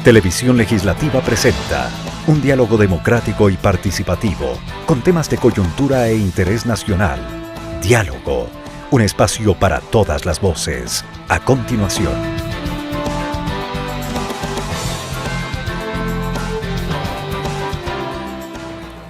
Televisión Legislativa presenta un diálogo democrático y participativo con temas de coyuntura e interés nacional. Diálogo, un espacio para todas las voces. A continuación.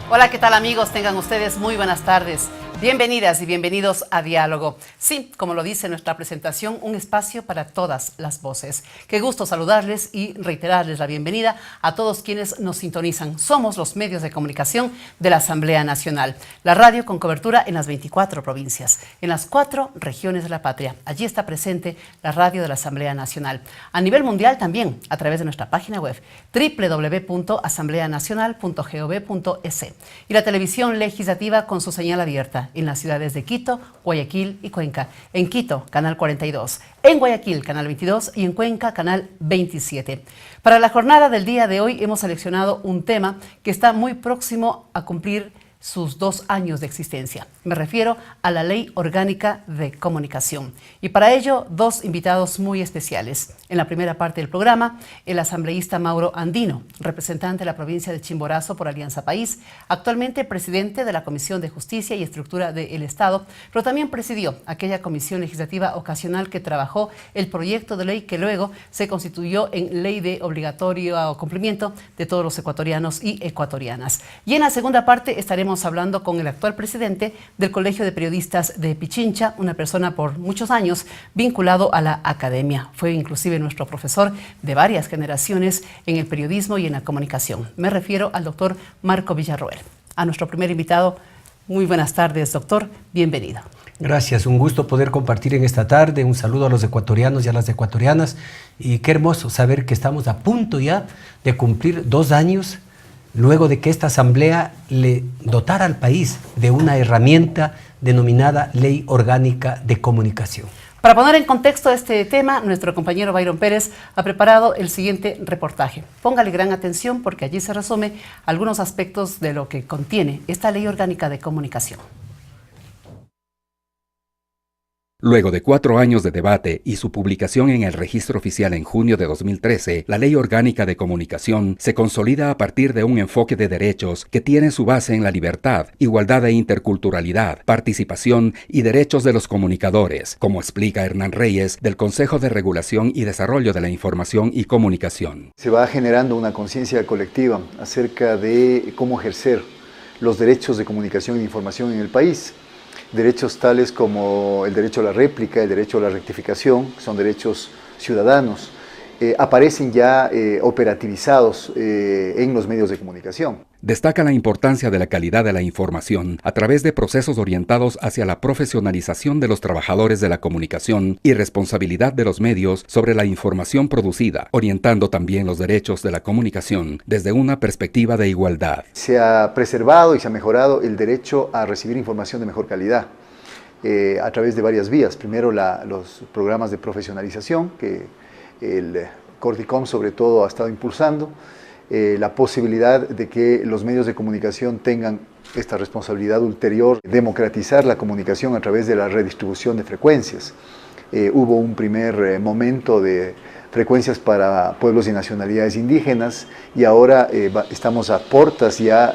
Hola, ¿qué tal amigos? Tengan ustedes muy buenas tardes. Bienvenidas y bienvenidos a Diálogo. Sí, como lo dice nuestra presentación, un espacio para todas las voces. Qué gusto saludarles y reiterarles la bienvenida a todos quienes nos sintonizan. Somos los medios de comunicación de la Asamblea Nacional. La radio con cobertura en las 24 provincias, en las 4 regiones de la patria. Allí está presente la radio de la Asamblea Nacional. A nivel mundial también, a través de nuestra página web www.asambleanacional.gov.es. Y la televisión legislativa con su señal abierta en las ciudades de Quito, Guayaquil y Cuenca. En Quito, canal 42, en Guayaquil, canal 22 y en Cuenca, canal 27. Para la jornada del día de hoy hemos seleccionado un tema que está muy próximo a cumplir sus 2 años de existencia. Me refiero a la Ley Orgánica de Comunicación. Y para ello, 2 invitados muy especiales. En la primera parte del programa, el asambleísta Mauro Andino, representante de la provincia de Chimborazo por Alianza País, actualmente presidente de la Comisión de Justicia y Estructura del Estado, pero también presidió aquella comisión legislativa ocasional que trabajó el proyecto de ley que luego se constituyó en ley de obligatorio cumplimiento de todos los ecuatorianos y ecuatorianas. Y en la segunda parte estaremos hablando con el actual presidente del Colegio de Periodistas de Pichincha, una persona por muchos años vinculado a la academia. Fue inclusive nuestro profesor de varias generaciones en el periodismo y en la comunicación. Me refiero al doctor Marco Villarroel. A nuestro primer invitado, muy buenas tardes, doctor. Bienvenido. Gracias, un gusto poder compartir en esta tarde. Un saludo a los ecuatorianos y a las ecuatorianas. Y qué hermoso saber que estamos a punto ya de cumplir 2 años luego de que esta asamblea le dotara al país de una herramienta denominada Ley Orgánica de Comunicación. Para poner en contexto este tema, nuestro compañero Byron Pérez ha preparado el siguiente reportaje. Póngale gran atención porque allí se resume algunos aspectos de lo que contiene esta Ley Orgánica de Comunicación. Luego de 4 años de debate y su publicación en el Registro Oficial en junio de 2013, la Ley Orgánica de Comunicación se consolida a partir de un enfoque de derechos que tiene su base en la libertad, igualdad e interculturalidad, participación y derechos de los comunicadores, como explica Hernán Reyes del Consejo de Regulación y Desarrollo de la Información y Comunicación. Se va generando una conciencia colectiva acerca de cómo ejercer los derechos de comunicación e información en el país. Derechos tales como el derecho a la réplica, el derecho a la rectificación, que son derechos ciudadanos, aparecen ya operativizados en los medios de comunicación. Destaca la importancia de la calidad de la información a través de procesos orientados hacia la profesionalización de los trabajadores de la comunicación y responsabilidad de los medios sobre la información producida, orientando también los derechos de la comunicación desde una perspectiva de igualdad. Se ha preservado y se ha mejorado el derecho a recibir información de mejor calidad a través de varias vías. Primero los programas de profesionalización que el Cordicom sobre todo ha estado impulsando. La posibilidad de que los medios de comunicación tengan esta responsabilidad ulterior, democratizar la comunicación a través de la redistribución de frecuencias. Hubo un primer momento de frecuencias para pueblos y nacionalidades indígenas y ahora estamos a puertas ya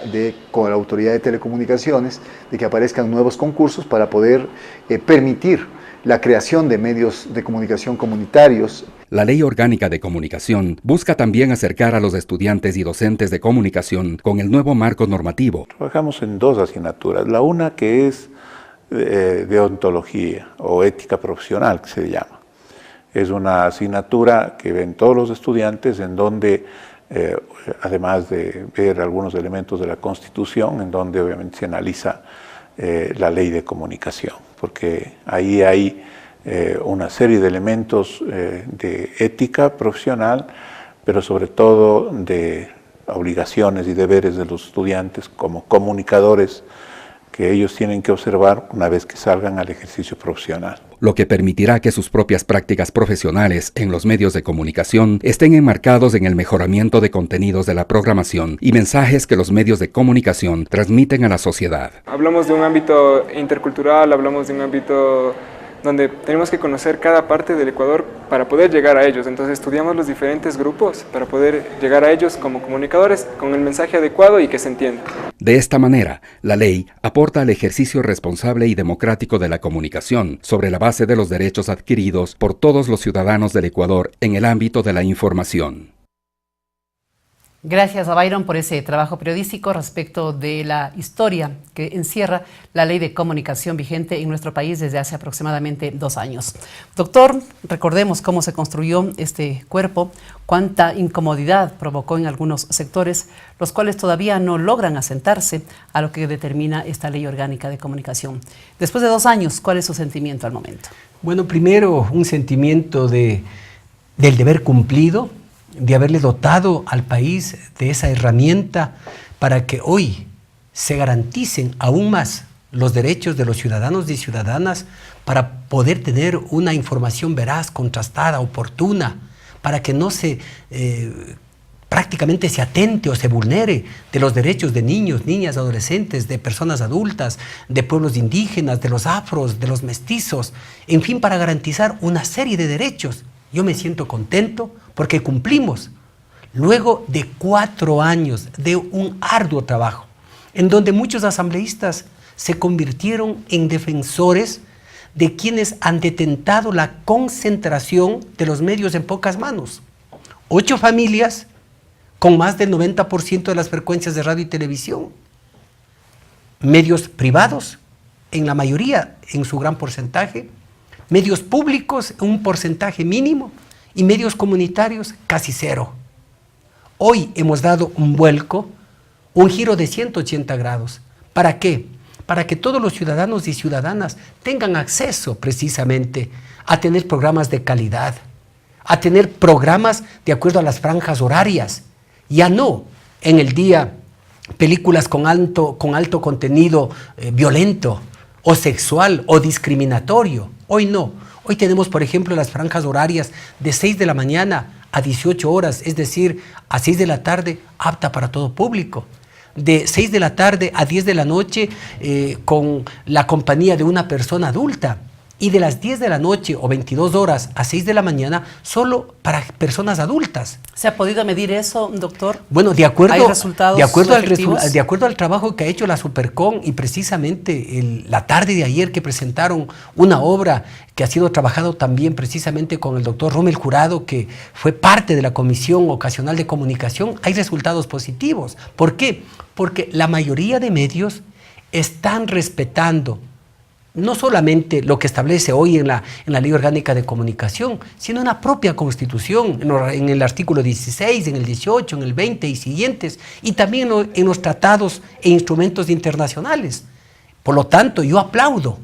con la Autoridad de Telecomunicaciones de que aparezcan nuevos concursos para poder permitir la creación de medios de comunicación comunitarios. La Ley Orgánica de Comunicación busca también acercar a los estudiantes y docentes de comunicación con el nuevo marco normativo. Trabajamos en 2 asignaturas. La una que es deontología o ética profesional, que se llama. Es una asignatura que ven todos los estudiantes en donde, además de ver algunos elementos de la Constitución, en donde obviamente se analiza la ley de comunicación, porque ahí hay una serie de elementos de ética profesional, pero sobre todo de obligaciones y deberes de los estudiantes como comunicadores que ellos tienen que observar una vez que salgan al ejercicio profesional. Lo que permitirá que sus propias prácticas profesionales en los medios de comunicación estén enmarcados en el mejoramiento de contenidos de la programación y mensajes que los medios de comunicación transmiten a la sociedad. Hablamos de un ámbito intercultural, hablamos de un ámbito donde tenemos que conocer cada parte del Ecuador para poder llegar a ellos. Entonces estudiamos los diferentes grupos para poder llegar a ellos como comunicadores con el mensaje adecuado y que se entienda. De esta manera, la ley aporta al ejercicio responsable y democrático de la comunicación sobre la base de los derechos adquiridos por todos los ciudadanos del Ecuador en el ámbito de la información. Gracias a Byron por ese trabajo periodístico respecto de la historia que encierra la ley de comunicación vigente en nuestro país desde hace aproximadamente 2 años. Doctor, recordemos cómo se construyó este cuerpo, cuánta incomodidad provocó en algunos sectores, los cuales todavía no logran asentarse a lo que determina esta ley orgánica de comunicación. Después de 2 años, ¿cuál es su sentimiento al momento? Bueno, primero un sentimiento del deber cumplido, de haberle dotado al país de esa herramienta para que hoy se garanticen aún más los derechos de los ciudadanos y ciudadanas para poder tener una información veraz, contrastada, oportuna, para que no se prácticamente se atente o se vulnere de los derechos de niños, niñas, adolescentes, de personas adultas, de pueblos indígenas, de los afros, de los mestizos, en fin, para garantizar una serie de derechos. Yo me siento contento porque cumplimos, luego de 4 años de un arduo trabajo, en donde muchos asambleístas se convirtieron en defensores de quienes han detentado la concentración de los medios en pocas manos. 8 familias con más del 90% de las frecuencias de radio y televisión. Medios privados, en la mayoría, en su gran porcentaje. Medios públicos, un porcentaje mínimo. Y medios comunitarios, casi 0. Hoy hemos dado un vuelco, un giro de 180 grados. ¿Para qué? Para que todos los ciudadanos y ciudadanas tengan acceso precisamente a tener programas de calidad, a tener programas de acuerdo a las franjas horarias. Ya no en el día películas con alto contenido violento o sexual o discriminatorio. Hoy no. Hoy tenemos, por ejemplo, las franjas horarias de 6 de la mañana a 18 horas, es decir, a 6 de la tarde, apta para todo público. De 6 de la tarde a 10 de la noche con la compañía de una persona adulta. Y de las 10 de la noche o 22 horas a 6 de la mañana solo para personas adultas. ¿Se ha podido medir eso, doctor? Bueno, de acuerdo al trabajo que ha hecho la Supercom y precisamente la tarde de ayer que presentaron una obra que ha sido trabajado también precisamente con el doctor Rommel Jurado, que fue parte de la Comisión Ocasional de Comunicación, hay resultados positivos. ¿Por qué? Porque la mayoría de medios están respetando no solamente lo que establece hoy en la Ley Orgánica de Comunicación, sino en la propia Constitución, en el artículo 16, en el 18, en el 20 y siguientes, y también en los tratados e instrumentos internacionales. Por lo tanto, yo aplaudo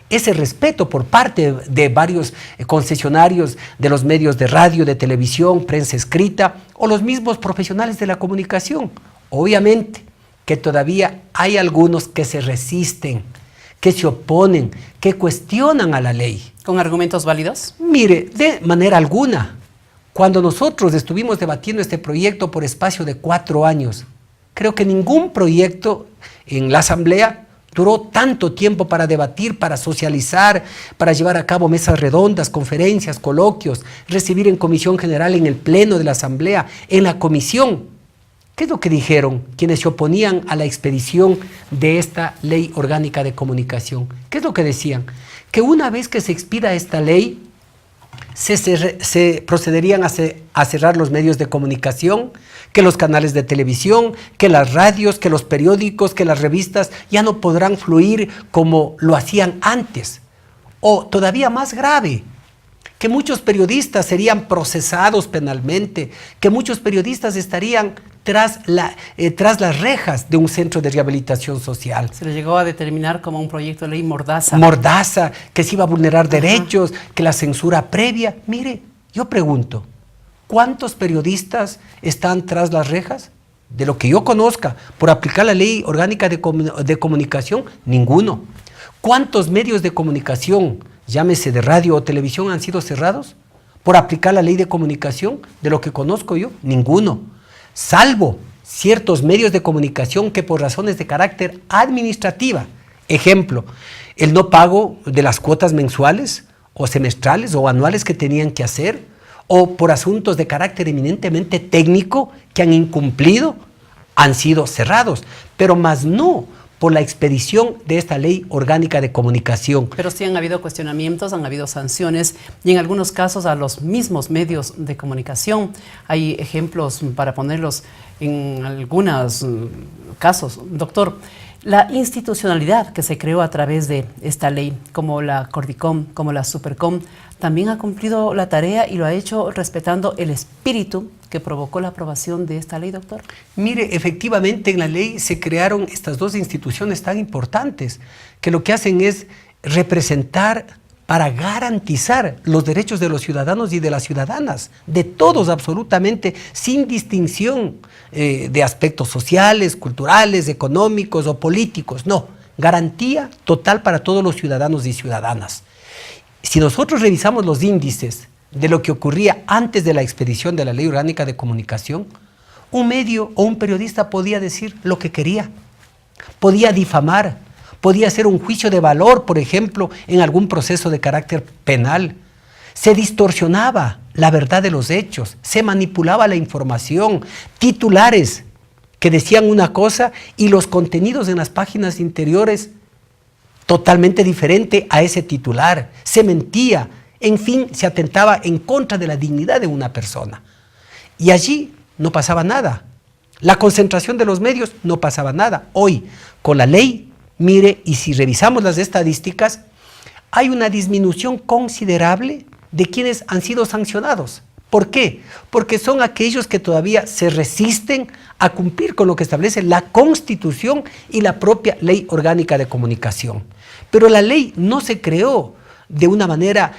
ese respeto por parte de varios concesionarios de los medios de radio, de televisión, prensa escrita, o los mismos profesionales de la comunicación. Obviamente que todavía hay algunos que se resisten, que se oponen, que cuestionan a la ley. ¿Con argumentos válidos? Mire, de manera alguna. Cuando nosotros estuvimos debatiendo este proyecto por espacio de 4 años, creo que ningún proyecto en la Asamblea duró tanto tiempo para debatir, para socializar, para llevar a cabo mesas redondas, conferencias, coloquios, recibir en Comisión General, en el Pleno de la Asamblea, en la Comisión. ¿Qué es lo que dijeron quienes se oponían a la expedición de esta ley orgánica de comunicación? ¿Qué es lo que decían? Que una vez que se expida esta ley, se procederían a cerrar los medios de comunicación, que los canales de televisión, que las radios, que los periódicos, que las revistas ya no podrán fluir como lo hacían antes. O todavía más grave, que muchos periodistas serían procesados penalmente, que muchos periodistas estarían tras las rejas de un centro de rehabilitación social. Se le llegó a determinar como un proyecto de ley mordaza. Mordaza, que se iba a vulnerar derechos, que la censura previa. Mire, yo pregunto, ¿cuántos periodistas están tras las rejas? De lo que yo conozca, por aplicar la ley orgánica de comunicación, ninguno. ¿Cuántos medios de comunicación, llámese de radio o televisión, han sido cerrados por aplicar la ley de comunicación? De lo que conozco yo, ninguno. Salvo ciertos medios de comunicación que por razones de carácter administrativa, ejemplo, el no pago de las cuotas mensuales o semestrales o anuales que tenían que hacer, o por asuntos de carácter eminentemente técnico que han incumplido, han sido cerrados, pero más no por la expedición de esta ley orgánica de comunicación. Pero sí han habido cuestionamientos, han habido sanciones y en algunos casos a los mismos medios de comunicación. Hay ejemplos para ponerlos en algunos casos. Doctor, la institucionalidad que se creó a través de esta ley, como la Cordicom, como la Supercom, también ha cumplido la tarea y lo ha hecho respetando el espíritu que provocó la aprobación de esta ley, doctor. Mire, efectivamente en la ley se crearon estas dos instituciones tan importantes que lo que hacen es representar para garantizar los derechos de los ciudadanos y de las ciudadanas, de todos absolutamente, sin distinción de aspectos sociales, culturales, económicos o políticos. No, garantía total para todos los ciudadanos y ciudadanas. Si nosotros revisamos los índices de lo que ocurría antes de la expedición de la Ley Orgánica de Comunicación, un medio o un periodista podía decir lo que quería, podía difamar, podía hacer un juicio de valor, por ejemplo, en algún proceso de carácter penal. Se distorsionaba la verdad de los hechos, se manipulaba la información, titulares que decían una cosa y los contenidos en las páginas interiores totalmente diferente a ese titular, se mentía, en fin, se atentaba en contra de la dignidad de una persona. Y allí no pasaba nada. La concentración de los medios no pasaba nada. Hoy, con la ley, mire, y si revisamos las estadísticas, hay una disminución considerable de quienes han sido sancionados. ¿Por qué? Porque son aquellos que todavía se resisten a cumplir con lo que establece la Constitución y la propia Ley Orgánica de Comunicación. Pero la ley no se creó de una manera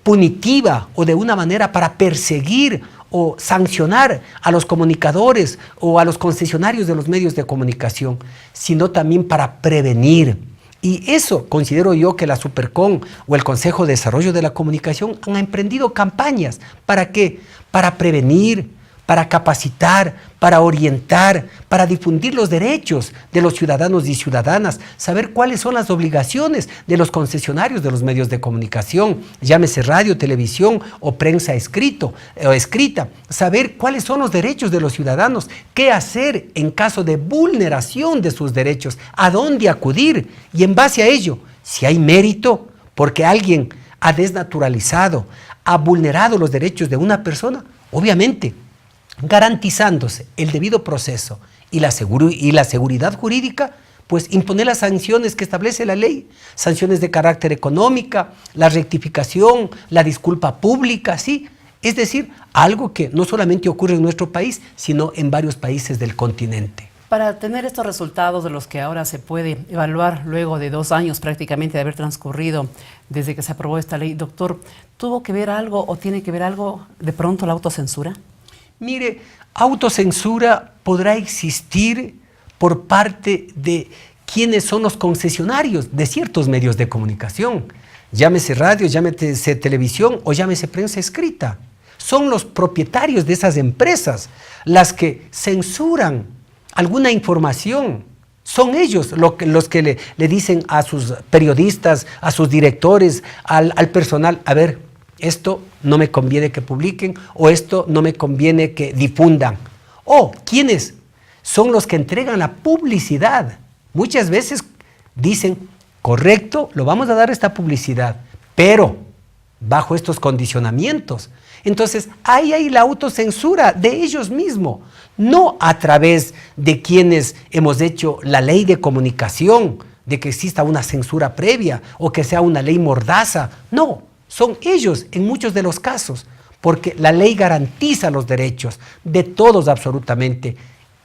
punitiva o de una manera para perseguir o sancionar a los comunicadores o a los concesionarios de los medios de comunicación, sino también para prevenir. Y eso considero yo que la Supercom o el Consejo de Desarrollo de la Comunicación han emprendido campañas. ¿Para qué? Para prevenir, para capacitar, para orientar, para difundir los derechos de los ciudadanos y ciudadanas, saber cuáles son las obligaciones de los concesionarios de los medios de comunicación, llámese radio, televisión o prensa escrita, saber cuáles son los derechos de los ciudadanos, qué hacer en caso de vulneración de sus derechos, a dónde acudir y en base a ello, si hay mérito, porque alguien ha desnaturalizado, ha vulnerado los derechos de una persona, obviamente, garantizándose el debido proceso y la seguridad jurídica, pues imponer las sanciones que establece la ley, sanciones de carácter económica, la rectificación, la disculpa pública, sí, es decir, algo que no solamente ocurre en nuestro país, sino en varios países del continente. Para tener estos resultados de los que ahora se puede evaluar luego de 2 años prácticamente de haber transcurrido desde que se aprobó esta ley, doctor, ¿tuvo que ver algo o tiene que ver algo de pronto la autocensura? Mire, autocensura podrá existir por parte de quienes son los concesionarios de ciertos medios de comunicación, llámese radio, llámese televisión o llámese prensa escrita. Son los propietarios de esas empresas las que censuran alguna información. Son ellos los que le dicen a sus periodistas, a sus directores, al personal, a ver, esto no me conviene que publiquen o esto no me conviene que difundan. O ¿quiénes son los que entregan la publicidad? Muchas veces dicen, correcto, lo vamos a dar esta publicidad, pero bajo estos condicionamientos. Entonces, ahí hay la autocensura de ellos mismos, no a través de quienes hemos hecho la ley de comunicación, de que exista una censura previa o que sea una ley mordaza, no. Son ellos en muchos de los casos, porque la ley garantiza los derechos de todos absolutamente,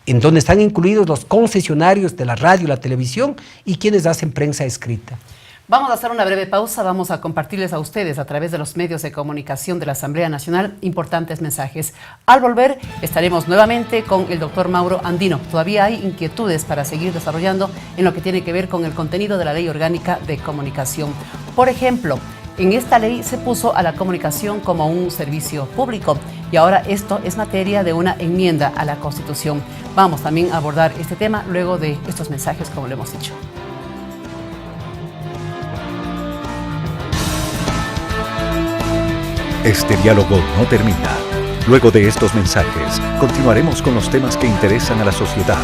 en donde están incluidos los concesionarios de la radio y la televisión y quienes hacen prensa escrita. Vamos a hacer una breve pausa, vamos a compartirles a ustedes a través de los medios de comunicación de la Asamblea Nacional importantes mensajes. Al volver estaremos nuevamente con el doctor Mauro Andino. Todavía hay inquietudes para seguir desarrollando en lo que tiene que ver con el contenido de la Ley Orgánica de Comunicación. Por ejemplo, en esta ley se puso a la comunicación como un servicio público y ahora esto es materia de una enmienda a la Constitución. Vamos también a abordar este tema luego de estos mensajes, como lo hemos dicho. Este diálogo no termina. Luego de estos mensajes, continuaremos con los temas que interesan a la sociedad.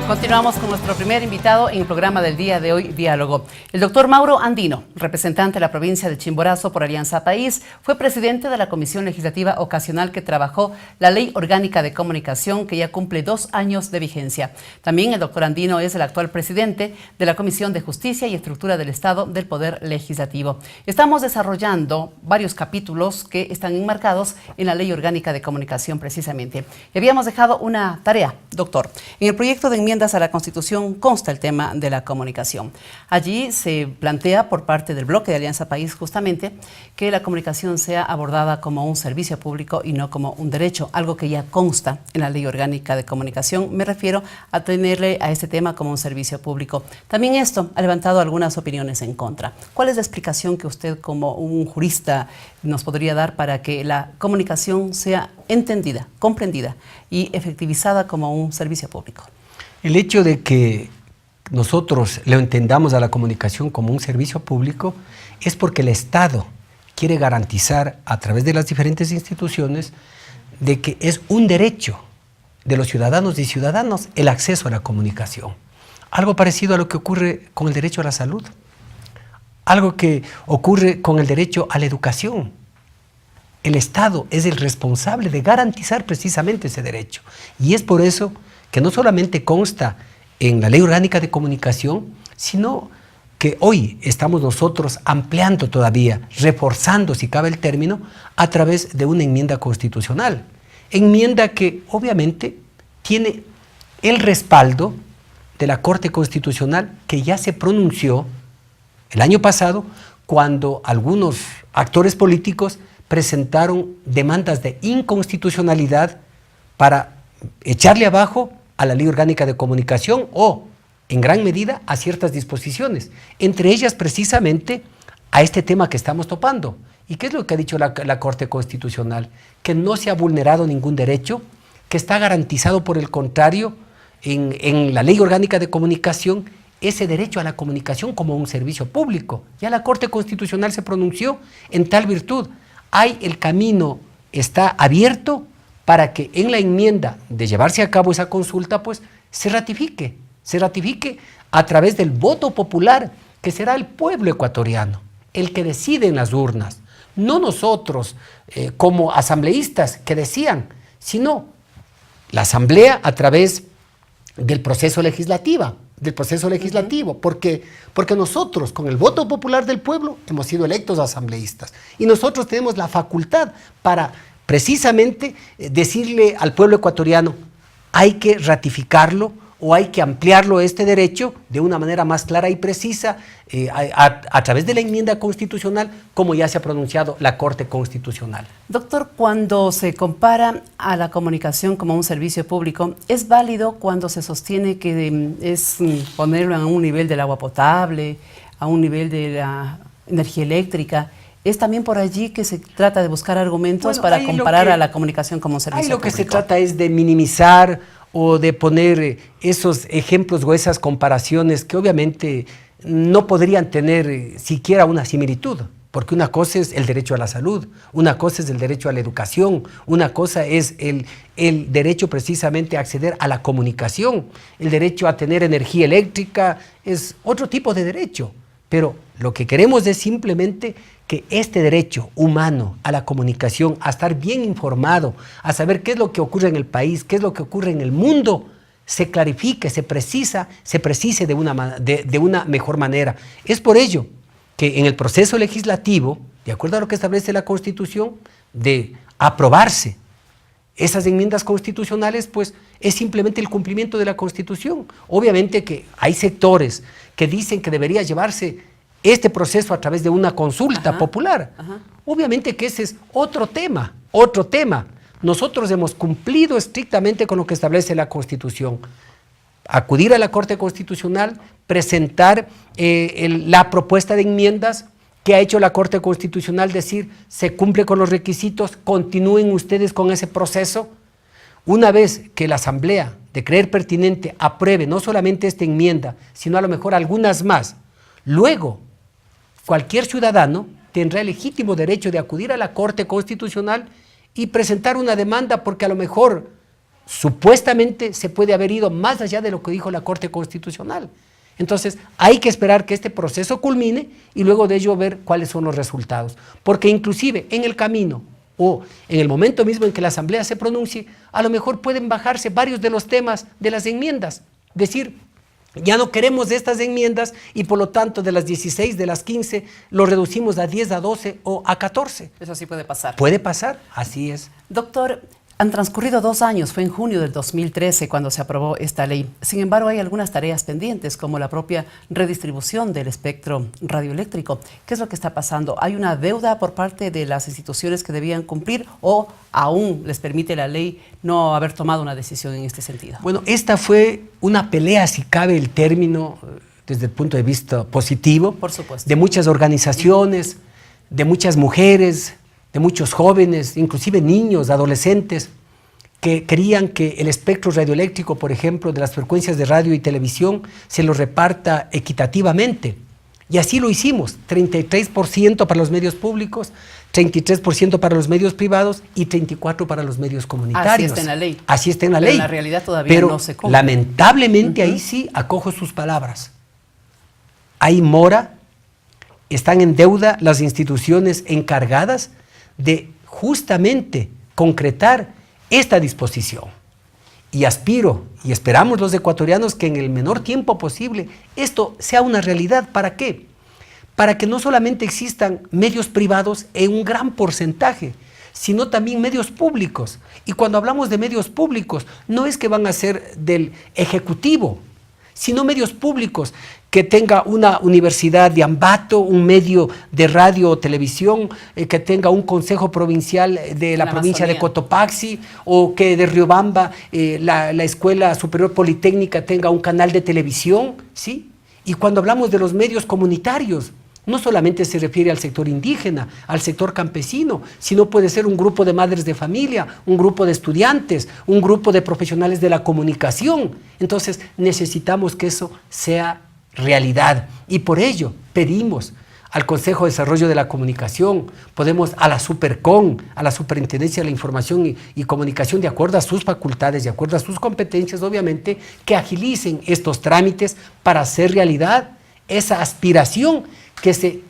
Continuamos con nuestro primer invitado en el programa del día de hoy, Diálogo. El doctor Mauro Andino, representante de la provincia de Chimborazo por Alianza País, fue presidente de la Comisión Legislativa Ocasional que trabajó la Ley Orgánica de Comunicación, que ya cumple 2 años de vigencia. También el doctor Andino es el actual presidente de la Comisión de Justicia y Estructura del Estado del Poder Legislativo. Estamos desarrollando varios capítulos que están enmarcados en la Ley Orgánica de Comunicación precisamente. Y habíamos dejado una tarea, doctor. En el proyecto de enmiendas a la Constitución consta el tema de la comunicación. Allí se plantea por parte del bloque de Alianza País justamente que la comunicación sea abordada como un servicio público y no como un derecho, algo que ya consta en la Ley Orgánica de Comunicación. Me refiero a tenerle a este tema como un servicio público. También esto ha levantado algunas opiniones en contra. ¿Cuál es la explicación que usted como un jurista nos podría dar para que la comunicación sea entendida, comprendida y efectivizada como un servicio público? El hecho de que nosotros lo entendamos a la comunicación como un servicio público es porque el Estado quiere garantizar a través de las diferentes instituciones de que es un derecho de los ciudadanos y ciudadanas el acceso a la comunicación. Algo parecido a lo que ocurre con el derecho a la salud, algo que ocurre con el derecho a la educación. El Estado es el responsable de garantizar precisamente ese derecho. Y es por eso que no solamente consta en la Ley Orgánica de Comunicación, sino que hoy estamos nosotros ampliando todavía, reforzando, si cabe el término, a través de una enmienda constitucional. Enmienda que obviamente tiene el respaldo de la Corte Constitucional, que ya se pronunció el año pasado cuando algunos actores políticos presentaron demandas de inconstitucionalidad para echarle abajo a la Ley Orgánica de Comunicación o, en gran medida, a ciertas disposiciones, entre ellas precisamente a este tema que estamos topando. ¿Y qué es lo que ha dicho la Corte Constitucional? Que no se ha vulnerado ningún derecho, que está garantizado, por el contrario, en la Ley Orgánica de Comunicación, ese derecho a la comunicación como un servicio público. Ya la Corte Constitucional se pronunció en tal virtud. El camino está abierto para que en la enmienda de llevarse a cabo esa consulta, pues se ratifique a través del voto popular, que será el pueblo ecuatoriano el que decide en las urnas, no nosotros como asambleístas que decían, sino la asamblea a través del proceso legislativo, porque nosotros con el voto popular del pueblo hemos sido electos asambleístas y nosotros tenemos la facultad para precisamente decirle al pueblo ecuatoriano, hay que ratificarlo o hay que ampliarlo este derecho de una manera más clara y precisa a través de la enmienda constitucional, como ya se ha pronunciado la Corte Constitucional. Doctor, cuando se compara a la comunicación como un servicio público, ¿es válido cuando se sostiene que es ponerlo a un nivel del agua potable, a un nivel de la energía eléctrica? ¿Es también por allí que se trata de buscar argumentos para comparar a la comunicación como un servicio público? Lo que se trata es de minimizar o de poner esos ejemplos o esas comparaciones que obviamente no podrían tener siquiera una similitud, porque una cosa es el derecho a la salud, una cosa es el derecho a la educación, una cosa es el derecho precisamente a acceder a la comunicación, el derecho a tener energía eléctrica es otro tipo de derecho, pero lo que queremos es simplemente que este derecho humano a la comunicación, a estar bien informado, a saber qué es lo que ocurre en el país, qué es lo que ocurre en el mundo, se clarifique, se precise de una mejor manera. Es por ello que en el proceso legislativo, de acuerdo a lo que establece la Constitución, de aprobarse esas enmiendas constitucionales, pues es simplemente el cumplimiento de la Constitución. Obviamente que hay sectores que dicen que debería llevarse este proceso a través de una consulta popular. Obviamente que ese es otro tema. Nosotros hemos cumplido estrictamente con lo que establece la Constitución. acudir a la Corte Constitucional, presentar la propuesta de enmiendas que ha hecho la Corte Constitucional, decir, se cumple con los requisitos, continúen ustedes con ese proceso. Una vez que la Asamblea, de creer pertinente, apruebe no solamente esta enmienda, sino a lo mejor algunas más, luego cualquier ciudadano tendrá el legítimo derecho de acudir a la Corte Constitucional y presentar una demanda, porque a lo mejor supuestamente se puede haber ido más allá de lo que dijo la Corte Constitucional. Entonces hay que esperar que este proceso culmine y luego de ello ver cuáles son los resultados, porque inclusive en el camino o en el momento mismo en que la Asamblea se pronuncie, a lo mejor pueden bajarse varios de los temas de las enmiendas, decir, ya no queremos estas enmiendas y por lo tanto de las 16, de las 15, lo reducimos a 10, a 12 o a 14. Eso sí puede pasar. Puede pasar, así es. Doctor, han transcurrido 2 años, fue en junio del 2013 cuando se aprobó esta ley. Sin embargo, hay algunas tareas pendientes, como la propia redistribución del espectro radioeléctrico. ¿Qué es lo que está pasando? ¿Hay una deuda por parte de las instituciones que debían cumplir o aún les permite la ley no haber tomado una decisión en este sentido? Bueno, esta fue una pelea, si cabe el término, desde el punto de vista positivo, por supuesto, de muchas organizaciones, de muchas mujeres, de muchos jóvenes, inclusive niños, adolescentes, que querían que el espectro radioeléctrico, por ejemplo, de las frecuencias de radio y televisión, se lo reparta equitativamente. Y así lo hicimos, 33% para los medios públicos, 33% para los medios privados y 34% para los medios comunitarios. Así está en la ley. Así está en la Pero ley. en la realidad todavía no se cumple. Lamentablemente ahí sí acojo sus palabras. Hay mora, están en deuda las instituciones encargadas de justamente concretar esta disposición. Y aspiro y esperamos los ecuatorianos que en el menor tiempo posible esto sea una realidad. ¿Para qué? Para que no solamente existan medios privados en un gran porcentaje, sino también medios públicos. Y cuando hablamos de medios públicos, no es que van a ser del Ejecutivo, sino medios públicos, que tenga una universidad de Ambato, un medio de radio o televisión, que tenga un consejo provincial de la provincia de Cotopaxi, o que de Riobamba la Escuela Superior Politécnica tenga un canal de televisión, ¿sí? Y cuando hablamos de los medios comunitarios, no solamente se refiere al sector indígena, al sector campesino, sino puede ser un grupo de madres de familia, un grupo de estudiantes, un grupo de profesionales de la comunicación. Entonces necesitamos que eso sea realidad y por ello pedimos al Consejo de Desarrollo de la Comunicación, podemos a la Supercon, a la Superintendencia de la Información y Comunicación, de acuerdo a sus facultades, de acuerdo a sus competencias, obviamente, que agilicen estos trámites para hacer realidad esa aspiración que se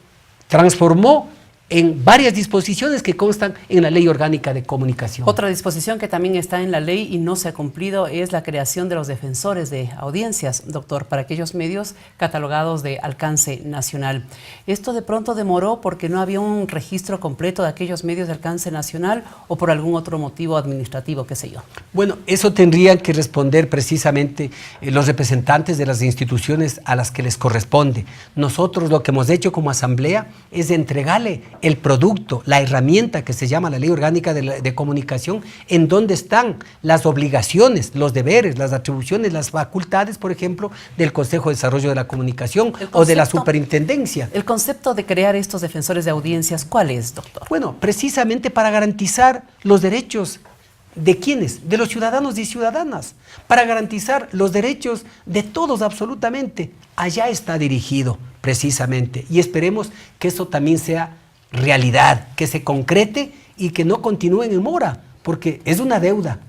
transformó en varias disposiciones que constan en la Ley Orgánica de Comunicación. Otra disposición que también está en la ley y no se ha cumplido es la creación de los defensores de audiencias, doctor, para aquellos medios catalogados de alcance nacional. ¿Esto de pronto demoró porque no había un registro completo de aquellos medios de alcance nacional o por algún otro motivo administrativo, qué sé yo? Bueno, eso tendrían que responder precisamente los representantes de las instituciones a las que les corresponde. Nosotros lo que hemos hecho como Asamblea es entregarle el producto, la herramienta que se llama la Ley Orgánica de Comunicación, en donde están las obligaciones, los deberes, las atribuciones, las facultades, por ejemplo, del Consejo de Desarrollo de la Comunicación o de la Superintendencia. ¿El concepto de crear estos defensores de audiencias cuál es, doctor? Bueno, precisamente para garantizar los derechos ¿de quiénes? De los ciudadanos y ciudadanas, para garantizar los derechos de todos absolutamente. Allá está dirigido precisamente y esperemos que eso también sea realidad, que se concrete y que no continúen en mora, porque es una deuda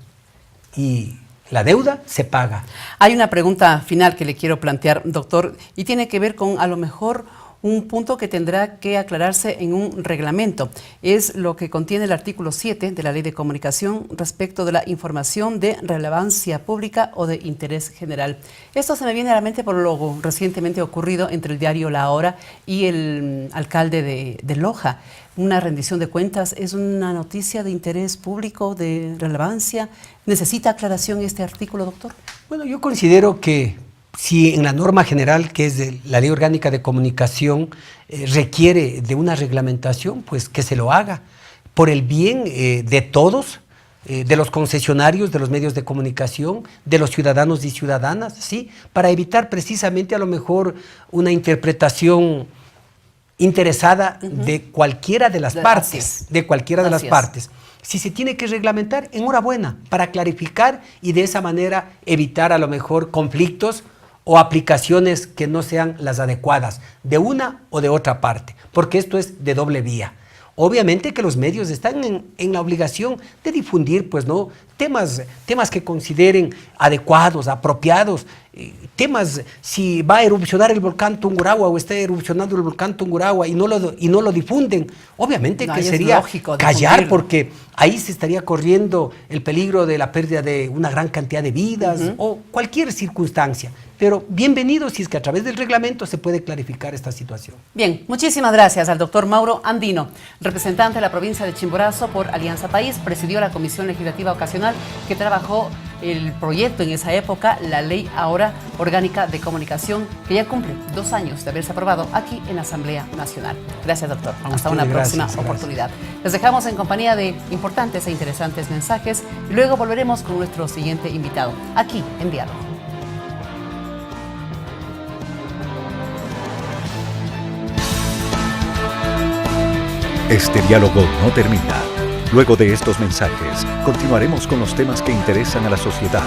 y la deuda se paga. Hay una pregunta final que le quiero plantear, doctor, y tiene que ver con a lo mejor un punto que tendrá que aclararse en un reglamento. Es lo que contiene el artículo 7 de la Ley de Comunicación respecto de la información de relevancia pública o de interés general. Esto se me viene a la mente por lo recientemente ocurrido entre el diario La Hora y el alcalde de Loja. Una rendición de cuentas es una noticia de interés público, de relevancia. ¿Necesita aclaración este artículo, doctor? Bueno, yo considero que si en la norma general, que es de la Ley Orgánica de Comunicación, requiere de una reglamentación, pues que se lo haga. Por el bien de todos, de los concesionarios, de los medios de comunicación, de los ciudadanos y ciudadanas, ¿sí? Para evitar precisamente a lo mejor una interpretación interesada de cualquiera de las partes, de cualquiera de las partes. Si se tiene que reglamentar, enhorabuena, para clarificar y de esa manera evitar a lo mejor conflictos o aplicaciones que no sean las adecuadas de una o de otra parte, porque esto es de doble vía. Obviamente que los medios están en la obligación de difundir, pues, ¿no?, temas que consideren adecuados, apropiados, temas, si va a erupcionar el volcán Tungurahua o está erupcionando el volcán Tungurahua y no lo difunden, obviamente que sería callar, porque ahí se estaría corriendo el peligro de la pérdida de una gran cantidad de vidas o cualquier circunstancia. Pero bienvenido si es que a través del reglamento se puede clarificar esta situación. Bien, muchísimas gracias al doctor Mauro Andino, representante de la provincia de Chimborazo por Alianza País, presidió la Comisión Legislativa Ocasional que trabajó el proyecto en esa época, la Ley ahora Orgánica de Comunicación, que ya cumple 2 años de haberse aprobado aquí en la Asamblea Nacional. Gracias, doctor. Hasta una próxima oportunidad. Les dejamos en compañía de importantes e interesantes mensajes y luego volveremos con nuestro siguiente invitado, aquí en Diálogo. Este diálogo no termina. Luego de estos mensajes, continuaremos con los temas que interesan a la sociedad.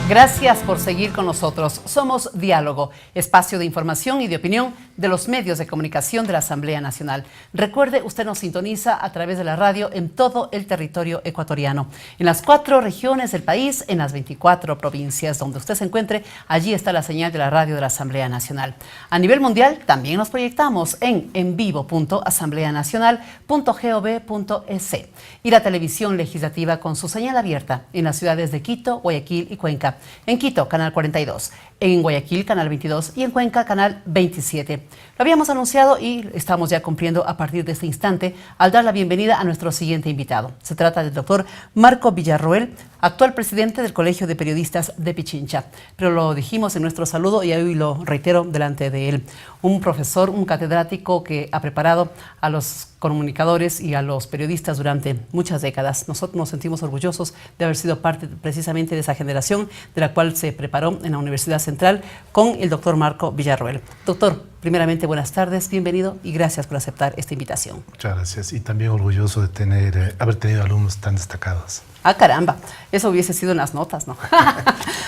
Gracias por seguir con nosotros. Somos Diálogo, espacio de información y de opinión de los medios de comunicación de la Asamblea Nacional. Recuerde, usted nos sintoniza a través de la radio en todo el territorio ecuatoriano, en las 4 regiones del país, en las 24 provincias donde usted se encuentre. Allí está la señal de la radio de la Asamblea Nacional. A nivel mundial también nos proyectamos en envivo.asambleanacional.gov.es y la televisión legislativa con su señal abierta en las ciudades de Quito, Guayaquil y Cuenca. En Quito, canal 42, en Guayaquil, canal 22 y en Cuenca, canal 27. Lo habíamos anunciado y estamos ya cumpliendo a partir de este instante al dar la bienvenida a nuestro siguiente invitado. Se trata del doctor Marco Villarroel, actual presidente del Colegio de Periodistas de Pichincha. Pero lo dijimos en nuestro saludo y hoy lo reitero delante de él. Un profesor, un catedrático que ha preparado a los comunicadores y a los periodistas durante muchas décadas. Nosotros nos sentimos orgullosos de haber sido parte precisamente de esa generación de la cual se preparó en la Universidad Central con el doctor Marco Villarroel. Doctor, primeramente buenas tardes, bienvenido y gracias por aceptar esta invitación. Muchas gracias y también orgulloso de haber tenido alumnos tan destacados. Ah, caramba, eso hubiese sido en las notas, ¿no?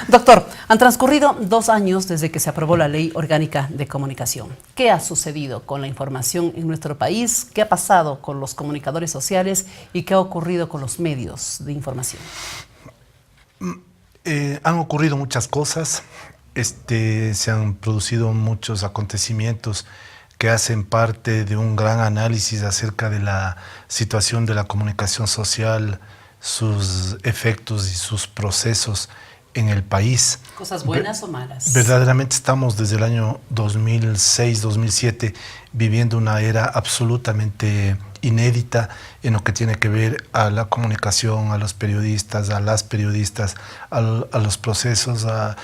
Doctor, han transcurrido 2 años desde que se aprobó la Ley Orgánica de Comunicación. ¿Qué ha sucedido con la información en nuestro país? ¿Qué ha pasado con los comunicadores sociales? ¿Y qué ha ocurrido con los medios de información? Han ocurrido muchas cosas. Se han producido muchos acontecimientos que hacen parte de un gran análisis acerca de la situación de la comunicación social, sus efectos y sus procesos en el país. ¿Cosas buenas o malas? Verdaderamente estamos desde el año 2006-2007 viviendo una era absolutamente inédita en lo que tiene que ver a la comunicación, a los periodistas, a las periodistas, a los procesos, a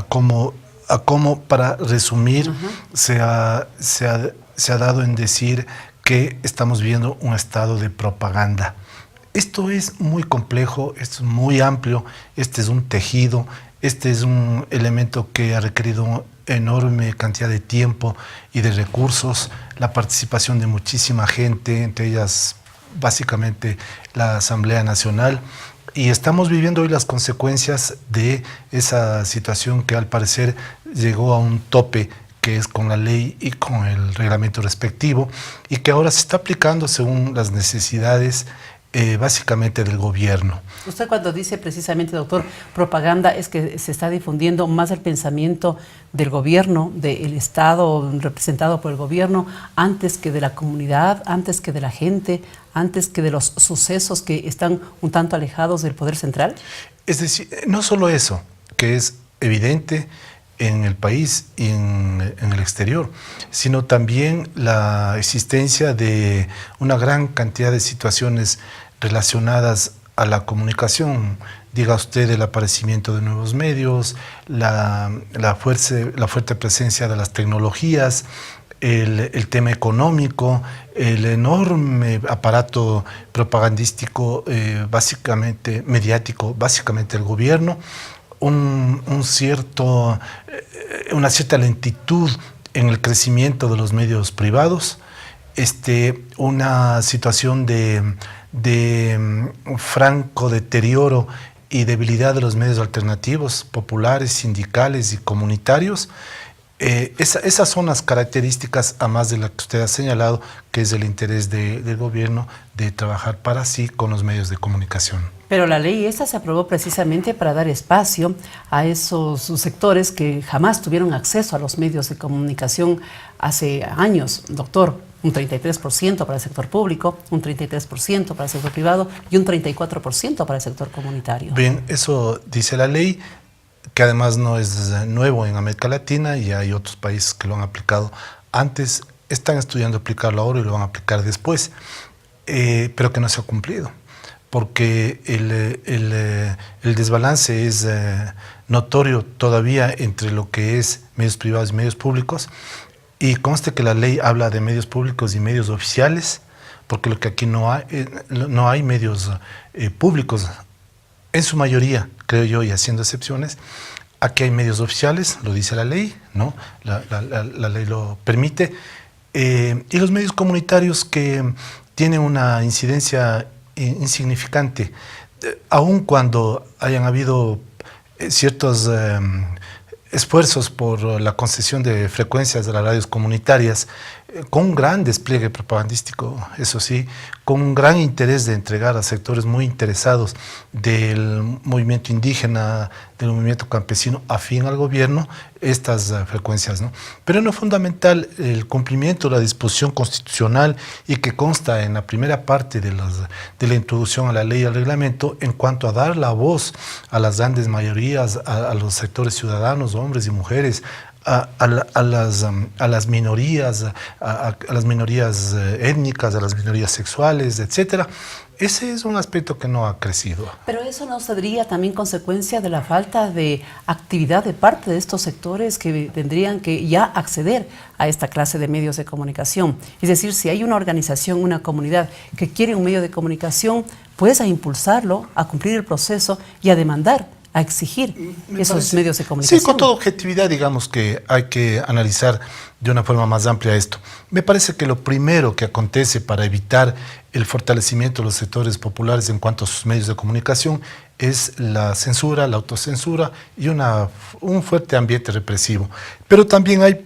cómo, para resumir, se ha dado en decir que estamos viendo un estado de propaganda. Esto es muy complejo, esto es muy amplio, este es un tejido, este es un elemento que ha requerido enorme cantidad de tiempo y de recursos, la participación de muchísima gente, entre ellas básicamente la Asamblea Nacional, y estamos viviendo hoy las consecuencias de esa situación que al parecer llegó a un tope, que es con la ley y con el reglamento respectivo, y que ahora se está aplicando según las necesidades básicamente del gobierno. Usted cuando dice precisamente, doctor, propaganda, es que se está difundiendo más el pensamiento del gobierno, del Estado representado por el gobierno, antes que de la comunidad, antes que de la gente, antes que de los sucesos que están un tanto alejados del poder central. Es decir, no solo eso, que es evidente, en el país y en el exterior, sino también la existencia de una gran cantidad de situaciones relacionadas a la comunicación. Diga usted el aparecimiento de nuevos medios, la fuerte presencia de las tecnologías, el tema económico, el enorme aparato propagandístico, básicamente mediático, básicamente el gobierno, una cierta lentitud en el crecimiento de los medios privados, una situación de franco deterioro y debilidad de los medios alternativos, populares, sindicales y comunitarios. Esas son las características, a más de la que usted ha señalado, que es el interés del gobierno de trabajar para sí con los medios de comunicación. Pero la ley esta se aprobó precisamente para dar espacio a esos sectores que jamás tuvieron acceso a los medios de comunicación hace años, doctor. Un 33% para el sector público, un 33% para el sector privado y un 34% para el sector comunitario. Bien, eso dice la ley, que además no es nuevo en América Latina y hay otros países que lo han aplicado antes, están estudiando aplicarlo ahora y lo van a aplicar después, pero que no se ha cumplido, porque el desbalance es notorio todavía entre lo que es medios privados y medios públicos. Y conste que la ley habla de medios públicos y medios oficiales, porque lo que aquí no hay medios públicos, en su mayoría, creo yo, y haciendo excepciones. Aquí hay medios oficiales, lo dice la ley, ¿no? La ley lo permite, y los medios comunitarios que tienen una incidencia insignificante, aun cuando hayan habido ciertos esfuerzos por la concesión de frecuencias de las radios comunitarias, con un gran despliegue propagandístico, eso sí, con un gran interés de entregar a sectores muy interesados del movimiento indígena, del movimiento campesino afín al gobierno, estas frecuencias, ¿no? Pero en lo fundamental, el cumplimiento de la disposición constitucional y que consta en la primera parte de la introducción a la ley y al reglamento en cuanto a dar la voz a las grandes mayorías, a los sectores ciudadanos, hombres y mujeres, a las minorías, a las minorías étnicas, a las minorías sexuales, etcétera. Ese es un aspecto que no ha crecido. Pero eso no sería también consecuencia de la falta de actividad de parte de estos sectores que tendrían que ya acceder a esta clase de medios de comunicación. Es decir, si hay una organización, una comunidad que quiere un medio de comunicación, pues a impulsarlo, a cumplir el proceso y a demandar, a exigir esos medios de comunicación. Sí, con toda objetividad, digamos que hay que analizar de una forma más amplia esto. Me parece que lo primero que acontece para evitar el fortalecimiento de los sectores populares en cuanto a sus medios de comunicación es la censura, la autocensura y un fuerte ambiente represivo. Pero también hay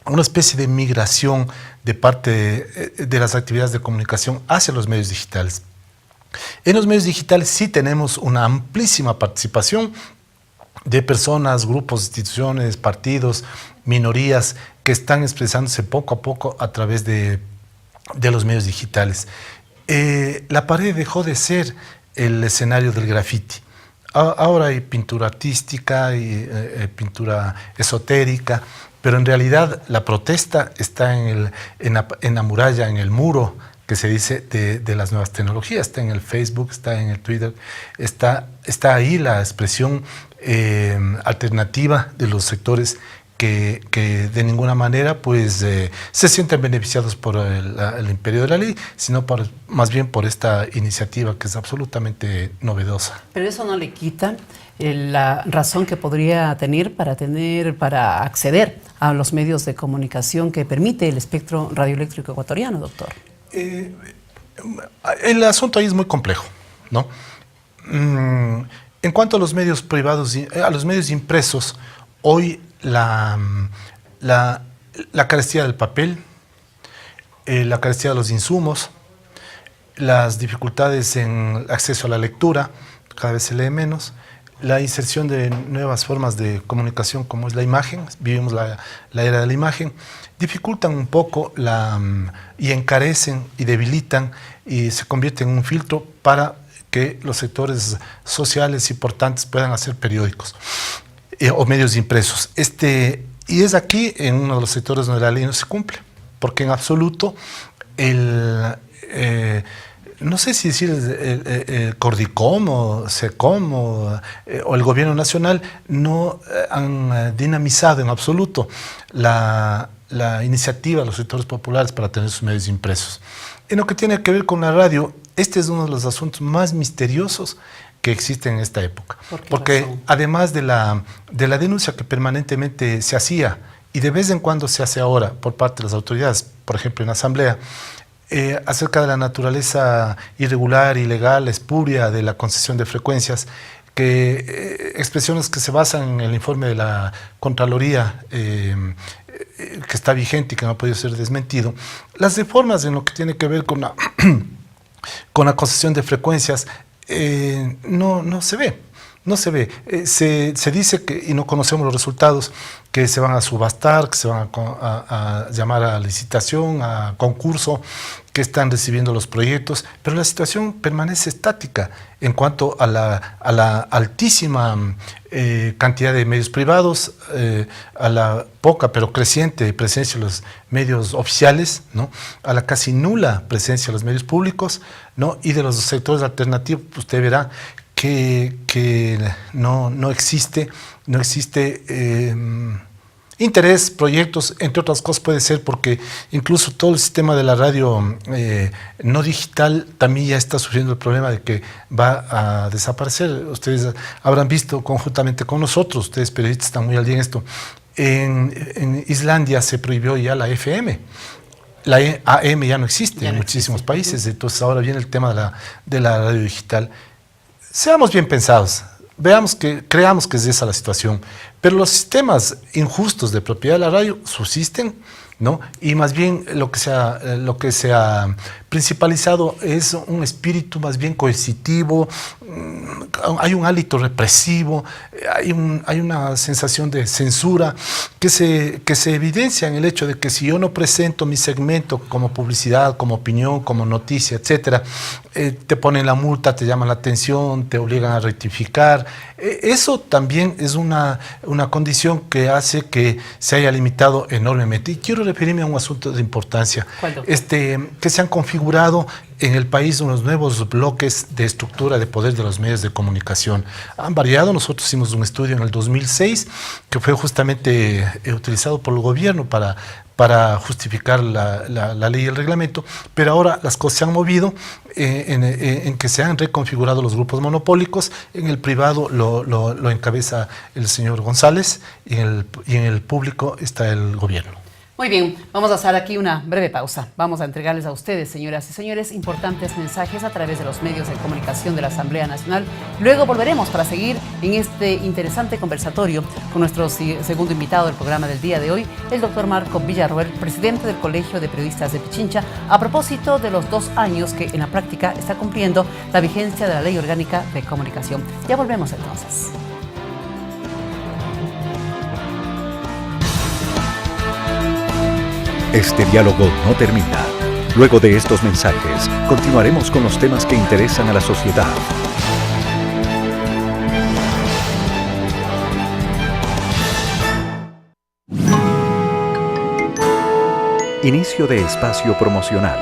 una especie de migración de parte de las actividades de comunicación hacia los medios digitales. En los medios digitales sí tenemos una amplísima participación de personas, grupos, instituciones, partidos, minorías que están expresándose poco a poco a través de los medios digitales. La pared dejó de ser el escenario del graffiti. Ahora hay pintura artística y pintura esotérica, pero en realidad la protesta está en la muralla, en el muro, que se dice de las nuevas tecnologías. Está en el Facebook, está en el Twitter, está ahí la expresión alternativa de los sectores que de ninguna manera pues, se sienten beneficiados por el imperio de la ley, sino más bien por esta iniciativa que es absolutamente novedosa. Pero eso no le quita la razón que podría tener para acceder a los medios de comunicación que permite el espectro radioeléctrico ecuatoriano, doctor. El asunto ahí es muy complejo, ¿no? En cuanto a los medios privados, a los medios impresos, hoy la carestía del papel, la carestía de los insumos, las dificultades en acceso a la lectura, cada vez se lee menos, la inserción de nuevas formas de comunicación como es la imagen, vivimos la era de la imagen, dificultan un poco y encarecen y debilitan y se convierten en un filtro para que los sectores sociales importantes puedan hacer periódicos. o medios impresos. Y es aquí, en uno de los sectores donde la ley no se cumple, porque en absoluto no sé si decir el Cordicom o SECOM o el gobierno nacional no han dinamizado en absoluto la iniciativa de los sectores populares para tener sus medios impresos. En lo que tiene que ver con la radio, este es uno de los asuntos más misteriosos que existen en esta época. Porque además de la denuncia que permanentemente se hacía y de vez en cuando se hace ahora por parte de las autoridades, por ejemplo en la Asamblea, acerca de la naturaleza irregular, ilegal, espuria de la concesión de frecuencias, expresiones que se basan en el informe de la Contraloría que está vigente y que no ha podido ser desmentido. Las reformas en lo que tiene que ver con la concesión de frecuencias no se ve. No se ve. Se dice que, y no conocemos los resultados, que se van a subastar, que se van a llamar a licitación, a concurso, que están recibiendo los proyectos, pero la situación permanece estática en cuanto a la altísima cantidad de medios privados, a la poca pero creciente presencia de los medios oficiales, ¿no? A la casi nula presencia de los medios públicos, ¿no? Y de los sectores alternativos, usted verá que no existe interés, proyectos, entre otras cosas puede ser porque incluso todo el sistema de la radio no digital también ya está sufriendo el problema de que va a desaparecer. Ustedes habrán visto conjuntamente con nosotros, ustedes periodistas están muy al día en esto, en Islandia se prohibió ya la FM. La AM ya no existe en muchísimos países, entonces ahora viene el tema de la radio digital. Seamos bien pensados, creamos que es esa la situación, pero los sistemas injustos de propiedad de la radio subsisten, ¿no? Y más bien lo que se ha principalizado es un espíritu más bien coercitivo, hay un hálito represivo, hay una sensación de censura que se evidencia en el hecho de que si yo no presento mi segmento como publicidad, como opinión, como noticia, etcétera, te ponen la multa, te llaman la atención, te obligan a rectificar. Eso también es una condición que hace que se haya limitado enormemente. Y quiero referirme a un asunto de importancia, que se han configurado en el país unos nuevos bloques de estructura de poder de los medios de comunicación. Han variado, nosotros hicimos un estudio en el 2006 que fue justamente utilizado por el gobierno para justificar la ley y el reglamento, pero ahora las cosas se han movido en que se han reconfigurado los grupos monopólicos. En el privado lo encabeza el señor González y en el público está el gobierno. Muy bien, vamos a hacer aquí una breve pausa. Vamos a entregarles a ustedes, señoras y señores, importantes mensajes a través de los medios de comunicación de la Asamblea Nacional. Luego volveremos para seguir en este interesante conversatorio con nuestro segundo invitado del programa del día de hoy, el doctor Marco Villarroel, presidente del Colegio de Periodistas de Pichincha, a propósito de los 2 años que en la práctica está cumpliendo la vigencia de la Ley Orgánica de Comunicación. Ya volvemos entonces. Este diálogo no termina. Luego de estos mensajes, continuaremos con los temas que interesan a la sociedad. Inicio de espacio promocional.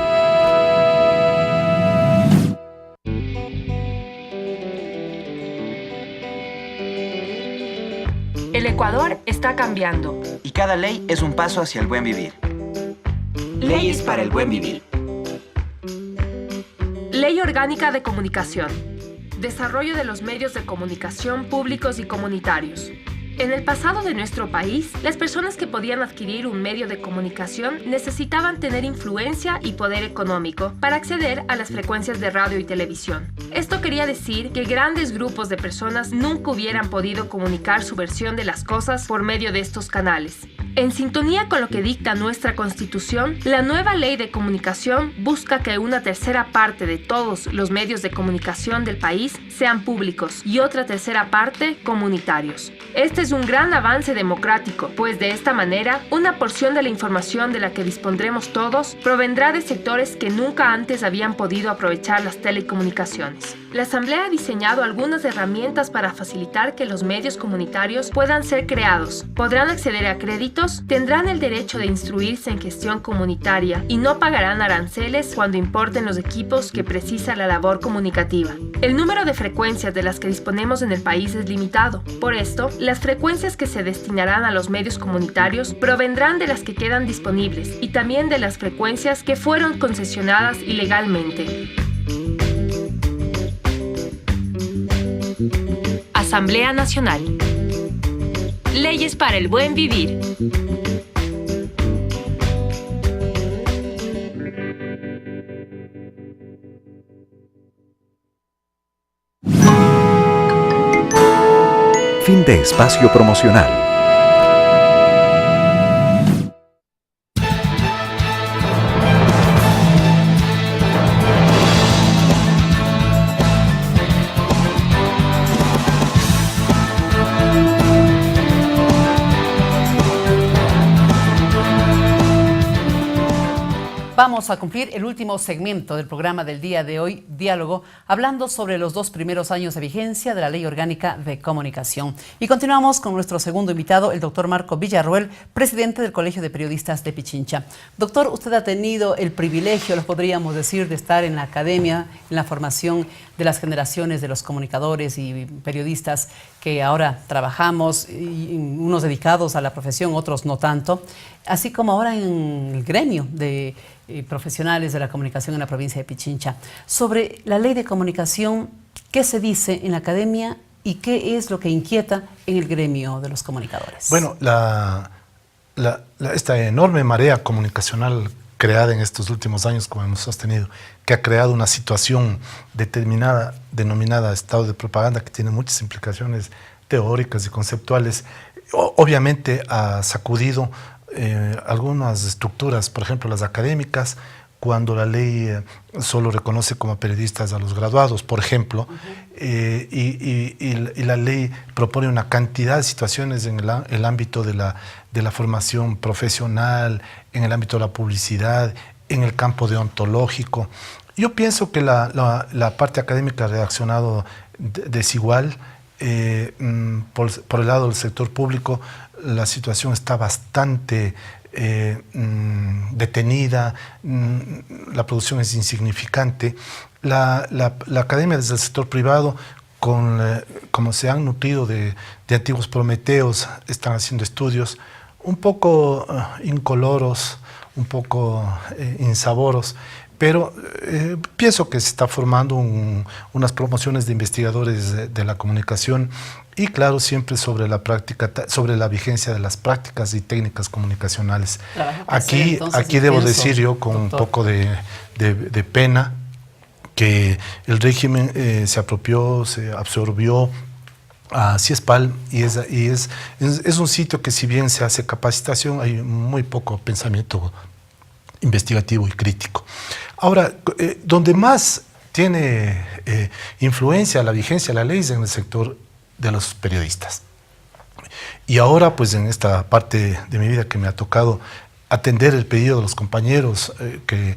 El Ecuador está cambiando. Y cada ley es un paso hacia el buen vivir. Leyes para el buen vivir. Ley Orgánica de Comunicación. Desarrollo de los medios de comunicación públicos y comunitarios. En el pasado de nuestro país, las personas que podían adquirir un medio de comunicación necesitaban tener influencia y poder económico para acceder a las frecuencias de radio y televisión. Esto quería decir que grandes grupos de personas nunca hubieran podido comunicar su versión de las cosas por medio de estos canales. En sintonía con lo que dicta nuestra Constitución, la nueva Ley de Comunicación busca que una tercera parte de todos los medios de comunicación del país sean públicos y otra tercera parte comunitarios. Este es un gran avance democrático, pues de esta manera, una porción de la información de la que dispondremos todos provendrá de sectores que nunca antes habían podido aprovechar las telecomunicaciones. La Asamblea ha diseñado algunas herramientas para facilitar que los medios comunitarios puedan ser creados. Podrán acceder a créditos, tendrán el derecho de instruirse en gestión comunitaria y no pagarán aranceles cuando importen los equipos que precisa la labor comunicativa. El número de frecuencias de las que disponemos en el país es limitado. Por esto, las frecuencias que se destinarán a los medios comunitarios provendrán de las que quedan disponibles y también de las frecuencias que fueron concesionadas ilegalmente. Asamblea Nacional. Leyes para el buen vivir. Fin de espacio promocional. Vamos a cumplir el último segmento del programa del día de hoy, Diálogo, hablando sobre los 2 primeros años de vigencia de la Ley Orgánica de Comunicación. Y continuamos con nuestro segundo invitado, el doctor Marco Villarroel, presidente del Colegio de Periodistas de Pichincha. Doctor, usted ha tenido el privilegio, lo podríamos decir, de estar en la academia, en la formación de las generaciones de los comunicadores y periodistas que ahora trabajamos, y unos dedicados a la profesión, otros no tanto, así como ahora en el gremio de profesionales de la comunicación en la provincia de Pichincha. Sobre la ley de comunicación, ¿qué se dice en la academia y qué es lo que inquieta en el gremio de los comunicadores? Bueno, esta enorme marea comunicacional creada en estos últimos años, como hemos sostenido, que ha creado una situación determinada, denominada estado de propaganda, que tiene muchas implicaciones teóricas y conceptuales, obviamente ha sacudido algunas estructuras, por ejemplo las académicas, cuando la ley solo reconoce como periodistas a los graduados, por ejemplo, y la ley propone una cantidad de situaciones en el ámbito de la formación profesional, en el ámbito de la publicidad, en el campo deontológico. Yo pienso que la parte académica ha reaccionado desigual. Por el lado del sector público, la situación está bastante detenida, la producción es insignificante. La academia desde el sector privado, como se han nutrido de antiguos prometeos, están haciendo estudios un poco incoloros, un poco insaboros, pero pienso que se está formando unas promociones de investigadores de la comunicación y claro, siempre sobre la práctica, sobre la vigencia de las prácticas y técnicas comunicacionales. Aquí debo decir yo con un poco de pena que el régimen se apropió, se absorbió a CIESPAL y es un sitio que, si bien se hace capacitación, hay muy poco pensamiento investigativo y crítico. Ahora, donde más tiene influencia la vigencia de la ley es en el sector de los periodistas. Y ahora, pues en esta parte de mi vida que me ha tocado atender el pedido de los compañeros que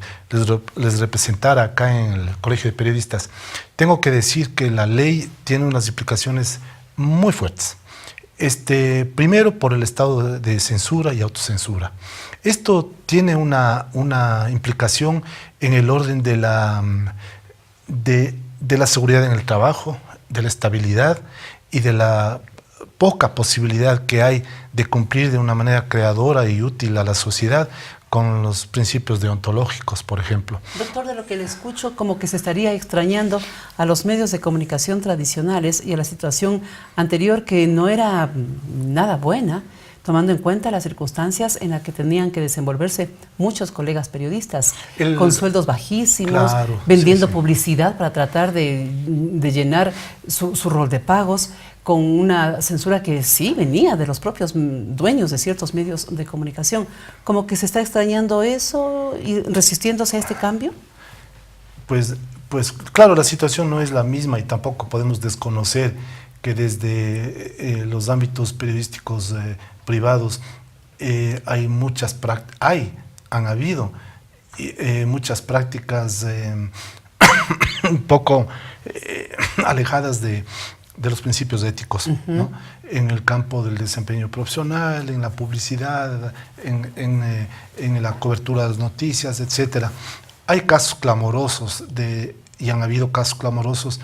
les representara acá en el Colegio de Periodistas, tengo que decir que la ley tiene unas implicaciones muy fuertes. Primero, por el estado de censura y autocensura. Esto tiene una implicación en el orden de la seguridad en el trabajo, de la estabilidad y de la poca posibilidad que hay de cumplir de una manera creadora y útil a la sociedad con los principios deontológicos, por ejemplo. Doctor, de lo que le escucho, como que se estaría extrañando a los medios de comunicación tradicionales y a la situación anterior, que no era nada buena, tomando en cuenta las circunstancias en las que tenían que desenvolverse muchos colegas periodistas, con sueldos bajísimos, claro, vendiendo sí. publicidad para tratar de llenar su rol de pagos, con una censura que sí venía de los propios dueños de ciertos medios de comunicación. ¿Como que se está extrañando eso y resistiéndose a este cambio? Pues claro, la situación no es la misma y tampoco podemos desconocer que desde los ámbitos periodísticos privados han habido muchas prácticas un poco alejadas de los principios éticos, ¿no? En el campo del desempeño profesional, en la publicidad, en la cobertura de las noticias, etcétera. Hay casos clamorosos y han habido casos clamorosos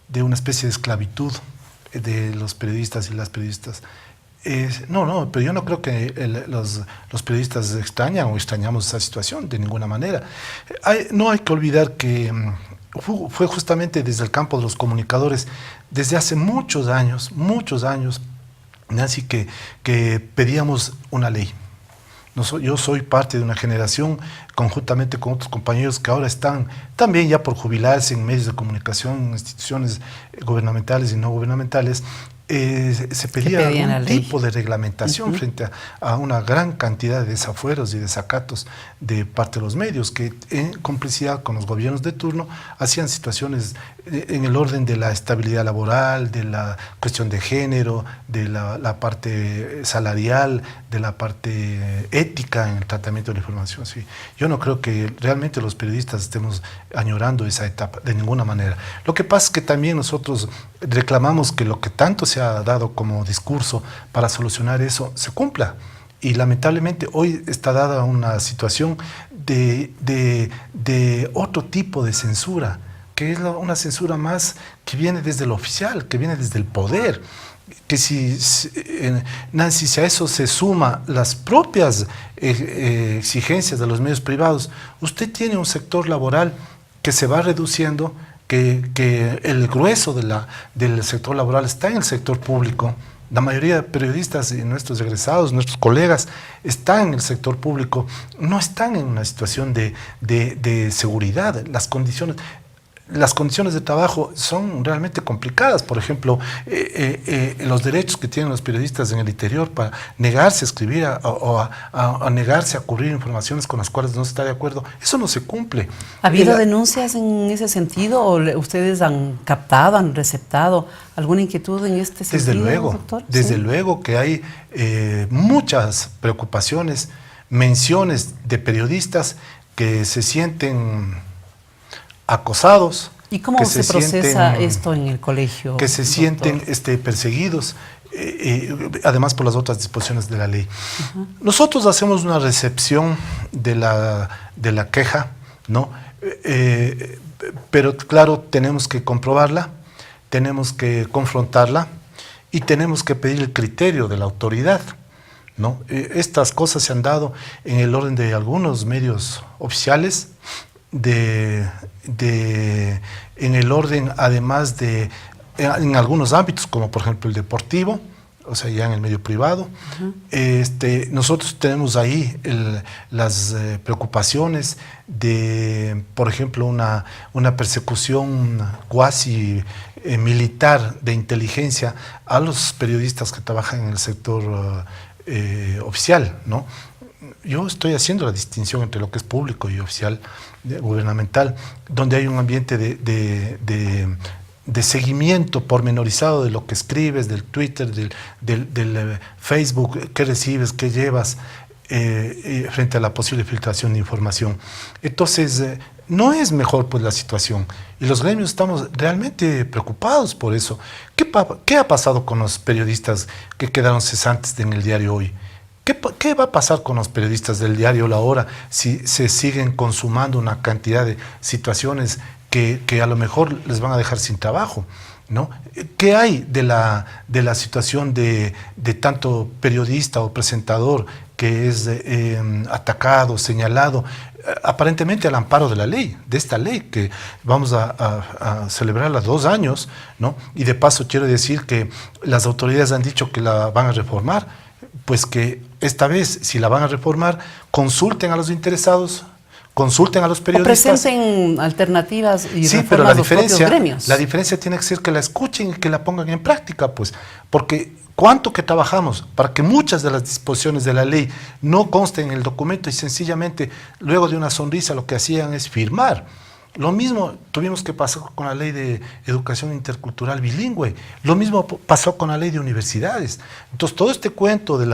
de una especie de esclavitud de los periodistas y las periodistas. Pero yo no creo que los periodistas extrañamos esa situación de ninguna manera. No hay que olvidar que fue justamente desde el campo de los comunicadores, desde hace muchos años, Nancy, que pedíamos una ley. Yo soy parte de una generación, conjuntamente con otros compañeros que ahora están también ya por jubilarse en medios de comunicación, en instituciones gubernamentales y no gubernamentales. Se pedía algún tipo de reglamentación frente a una gran cantidad de desafueros y desacatos de parte de los medios que, en complicidad con los gobiernos de turno, hacían situaciones en el orden de la estabilidad laboral, de la cuestión de género, de la parte salarial, de la parte ética en el tratamiento de la información. Sí. Yo no creo que realmente los periodistas estemos añorando esa etapa, de ninguna manera. Lo que pasa es que también nosotros reclamamos que lo que tanto se ha dado como discurso para solucionar eso se cumpla. Y lamentablemente hoy está dada una situación de otro tipo de censura, que es una censura más que viene desde lo oficial, que viene desde el poder. Que Nancy, si a eso se suma las propias exigencias de los medios privados, usted tiene un sector laboral que se va reduciendo, que el grueso del sector laboral está en el sector público. La mayoría de periodistas y nuestros egresados, nuestros colegas, están en el sector público, no están en una situación de seguridad. Las condiciones de trabajo son realmente complicadas. Por ejemplo, los derechos que tienen los periodistas en el interior para negarse a escribir o a negarse a cubrir informaciones con las cuales no se está de acuerdo, eso no se cumple. ¿Ha habido denuncias en ese sentido o ustedes han captado, han receptado alguna inquietud en este sentido? Desde luego, doctor? Desde luego que hay muchas preocupaciones, menciones de periodistas que se sienten acosados. ¿Y cómo se procesa esto en el colegio? Que se sienten perseguidos, además por las otras disposiciones de la ley. Nosotros hacemos una recepción de la queja, ¿no? Pero claro, tenemos que comprobarla, tenemos que confrontarla y tenemos que pedir el criterio de la autoridad, ¿no? Estas cosas se han dado en el orden de algunos medios oficiales, en el orden además en algunos ámbitos, como por ejemplo el deportivo, o sea, ya en el medio privado. Nosotros tenemos ahí las preocupaciones de, por ejemplo, una persecución cuasi militar de inteligencia a los periodistas que trabajan en el sector oficial, ¿no? Yo estoy haciendo la distinción entre lo que es público y oficial, gubernamental, donde hay un ambiente de seguimiento pormenorizado de lo que escribes, del Twitter, del Facebook, qué recibes, qué llevas, frente a la posible filtración de información. Entonces, no es mejor pues la situación. Y los gremios estamos realmente preocupados por eso. ¿Qué ha pasado con los periodistas que quedaron cesantes en el diario Hoy? ¿Qué va a pasar con los periodistas del diario La Hora si se siguen consumando una cantidad de situaciones que a lo mejor les van a dejar sin trabajo, ¿no? ¿Qué hay de la situación de tanto periodista o presentador que es atacado, señalado, aparentemente al amparo de la ley, de esta ley que vamos a celebrarla 2 años, ¿no? Y de paso quiero decir que las autoridades han dicho que la van a reformar. pues que esta vez, si la van a reformar, consulten a los interesados, consulten a los periodistas. O presenten alternativas y sí, pero los propios gremios. La diferencia tiene que ser que la escuchen y que la pongan en práctica, pues, porque cuánto que trabajamos para que muchas de las disposiciones de la ley no consten en el documento y sencillamente luego de una sonrisa lo que hacían es firmar. Lo mismo tuvimos que pasar con la ley de educación intercultural bilingüe, lo mismo pasó con la ley de universidades. Entonces todo este cuento del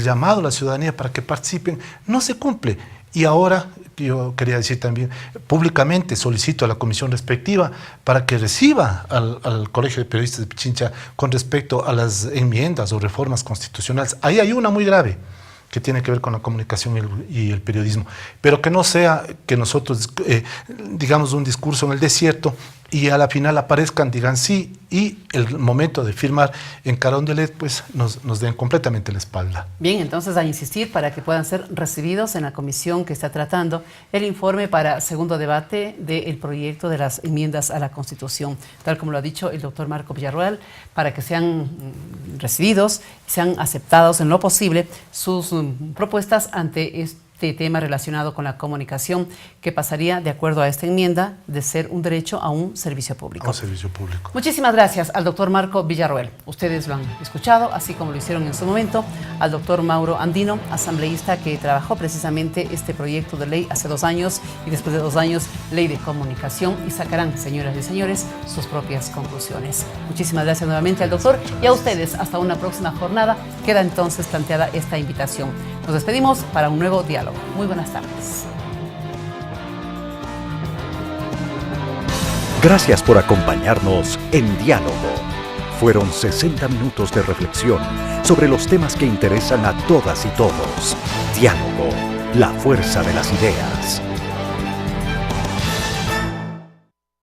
llamado a la ciudadanía para que participen no se cumple. Y ahora, yo quería decir también, públicamente solicito a la comisión respectiva para que reciba al Colegio de Periodistas de Pichincha con respecto a las enmiendas o reformas constitucionales. Ahí hay una muy grave que tiene que ver con la comunicación y el periodismo, pero que no sea que nosotros digamos un discurso en el desierto y a la final aparezcan, digan sí, y el momento de firmar en Carondelet, pues nos den completamente la espalda. Bien, entonces a insistir para que puedan ser recibidos en la comisión que está tratando el informe para segundo debate del proyecto de las enmiendas a la Constitución, tal como lo ha dicho el doctor Marco Villarroel, para que sean recibidos, sean aceptados en lo posible sus propuestas ante este tema relacionado con la comunicación, que pasaría, de acuerdo a esta enmienda, de ser un derecho a un servicio público. A un servicio público. Muchísimas gracias al doctor Marco Villarroel. Ustedes lo han escuchado, así como lo hicieron en su momento, al doctor Mauro Andino, asambleísta que trabajó precisamente este proyecto de ley hace 2 años y después de 2 años, ley de comunicación, y sacarán, señoras y señores, sus propias conclusiones. Muchísimas gracias nuevamente al doctor y a ustedes. Hasta una próxima jornada. Queda entonces planteada esta invitación. Nos despedimos para un nuevo diálogo. Muy buenas tardes. Gracias por acompañarnos en Diálogo. Fueron 60 minutos de reflexión sobre los temas que interesan a todas y todos. Diálogo, la fuerza de las ideas.